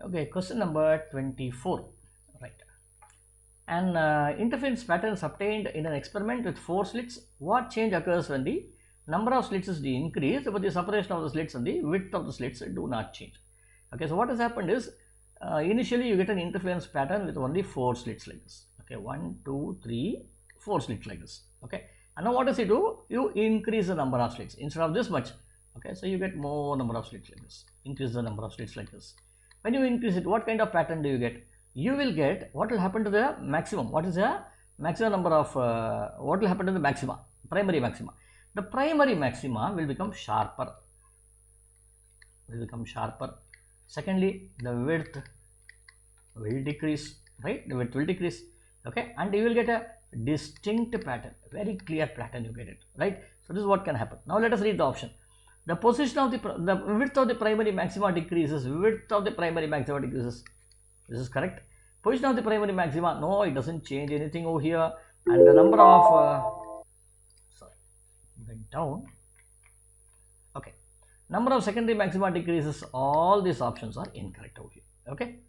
Okay, question number 24. Right. An interference pattern is obtained in an experiment with 4 slits. What change occurs when the number of slits is increased, but the separation of the slits and the width of the slits do not change? Okay, so what has happened is initially you get an interference pattern with only 4 slits like this. Okay, 1, 2, 3, 4 slits like this. Okay, and now what does it do? You increase the number of slits instead of this much. Okay, so you get more number of slits like this. Increase the number of slits like this. When you increase it, what kind of pattern do you get? You will get, what will happen to the maximum? What is the maximum number of, what will happen to the maxima? Primary maxima. The primary maxima will become sharper. Secondly, the width will decrease, right? The width will decrease. Okay, and you will get a distinct pattern, very clear pattern you get it, right? So this is what can happen. Now let us read the option. The position of the width of the primary maxima decreases. Width of the primary maxima decreases. This is correct. Position of the primary maxima, no, it doesn't change anything over here. And the number of went down. Okay, number of secondary maxima decreases. All these options are incorrect over here. Okay.